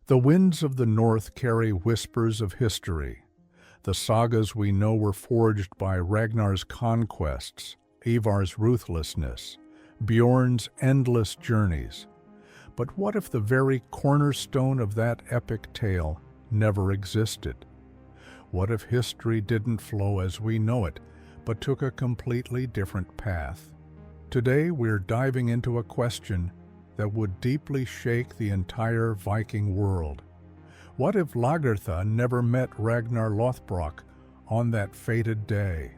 The winds of the north carry whispers of history. The sagas we know were forged by Ragnar's conquests, Ivar's ruthlessness, Bjorn's endless journeys. But what if the very cornerstone of that epic tale never existed? What if history didn't flow as we know it, but took a completely different path? Today we're diving into a question that would deeply shake the entire Viking world. What if Lagertha never met Ragnar Lothbrok on that fated day?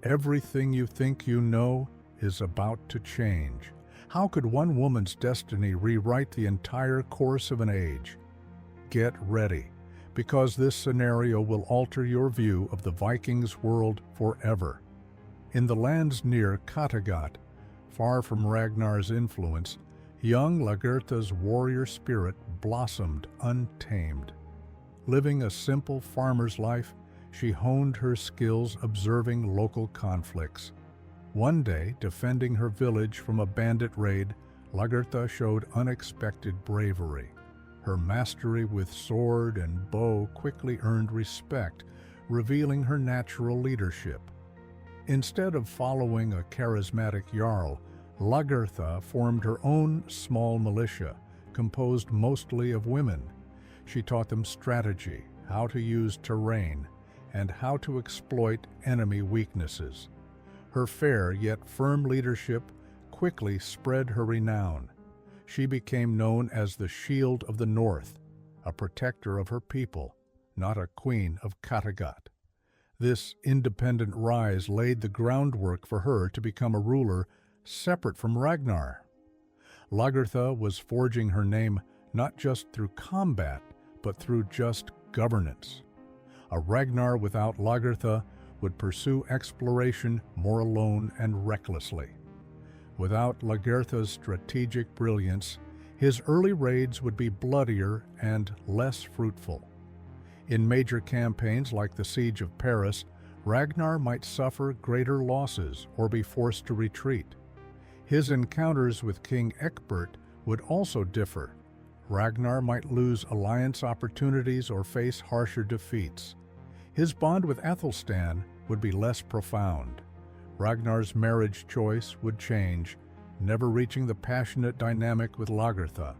Everything you think you know is about to change. How could one woman's destiny rewrite the entire course of an age? Get ready, because this scenario will alter your view of the Vikings' world forever. In the lands near Kattegat, far from Ragnar's influence, young Lagertha's warrior spirit blossomed untamed. Living a simple farmer's life, she honed her skills observing local conflicts. One day, defending her village from a bandit raid, Lagertha showed unexpected bravery. Her mastery with sword and bow quickly earned respect, revealing her natural leadership. Instead of following a charismatic jarl, Lagertha formed her own small militia, composed mostly of women. She taught them strategy, how to use terrain, and how to exploit enemy weaknesses. Her fair yet firm leadership quickly spread her renown. She became known as the Shield of the North, a protector of her people, not a queen of Kattegat. This independent rise laid the groundwork for her to become a ruler separate from Ragnar. Lagertha was forging her name not just through combat, but through just governance. A Ragnar without Lagertha would pursue exploration more alone and recklessly. Without Lagertha's strategic brilliance, his early raids would be bloodier and less fruitful. In major campaigns like the Siege of Paris, Ragnar might suffer greater losses or be forced to retreat. His encounters with King Ecbert would also differ. Ragnar might lose alliance opportunities or face harsher defeats. His bond with Athelstan would be less profound. Ragnar's marriage choice would change, never reaching the passionate dynamic with Lagertha.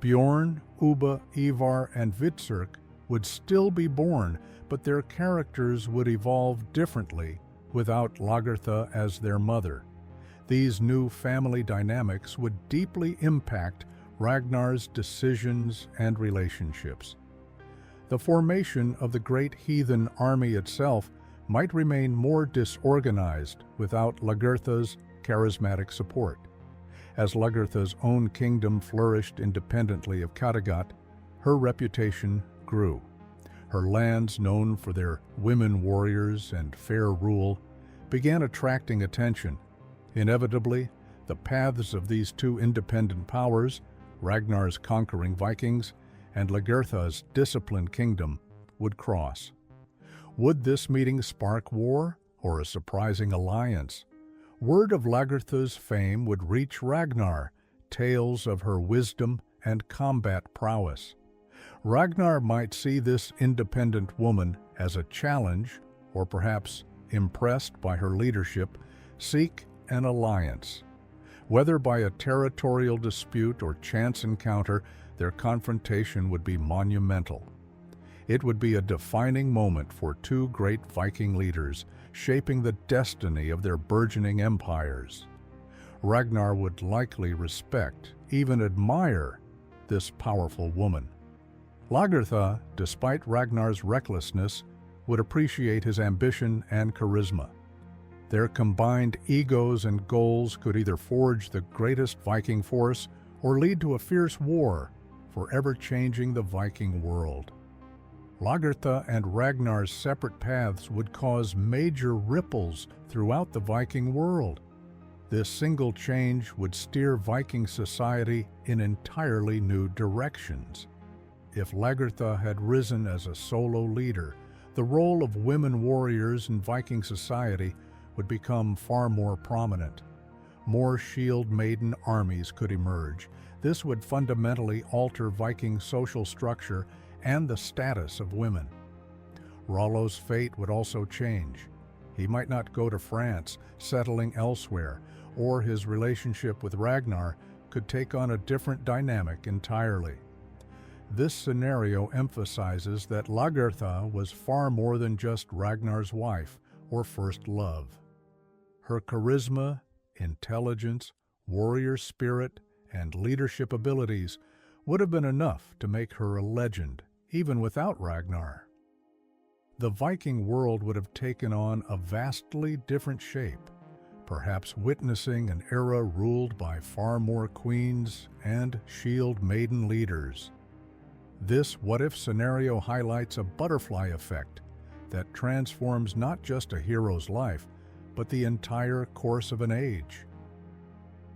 Bjorn, Ubba, Ivar, and Hvitserk would still be born, but their characters would evolve differently without Lagertha as their mother. These new family dynamics would deeply impact Ragnar's decisions and relationships. The formation of the great heathen army itself might remain more disorganized without Lagertha's charismatic support. As Lagertha's own kingdom flourished independently of Kattegat, her reputation grew. Her lands, known for their women warriors and fair rule, began attracting attention. Inevitably, the paths of these two independent powers, Ragnar's conquering Vikings and Lagertha's disciplined kingdom, would cross. Would this meeting spark war or a surprising alliance? Word of Lagertha's fame would reach Ragnar, tales of her wisdom and combat prowess. Ragnar might see this independent woman as a challenge, or perhaps, impressed by her leadership, seek an alliance. Whether by a territorial dispute or chance encounter, their confrontation would be monumental. It would be a defining moment for two great Viking leaders, shaping the destiny of their burgeoning empires. Ragnar would likely respect, even admire, this powerful woman. Lagertha, despite Ragnar's recklessness, would appreciate his ambition and charisma. Their combined egos and goals could either forge the greatest Viking force or lead to a fierce war, forever changing the Viking world. Lagertha and Ragnar's separate paths would cause major ripples throughout the Viking world. This single change would steer Viking society in entirely new directions. If Lagertha had risen as a solo leader, the role of women warriors in Viking society would become far more prominent. More shield-maiden armies could emerge, This would fundamentally alter Viking social structure and the status of women. Rollo's fate would also change. He might not go to France, settling elsewhere, or his relationship with Ragnar could take on a different dynamic entirely. This scenario emphasizes that Lagertha was far more than just Ragnar's wife or first love. Her charisma, intelligence, warrior spirit, and leadership abilities would have been enough to make her a legend, even without Ragnar. The Viking world would have taken on a vastly different shape, perhaps witnessing an era ruled by far more queens and shield maiden leaders. This what-if scenario highlights a butterfly effect that transforms not just a hero's life, but the entire course of an age.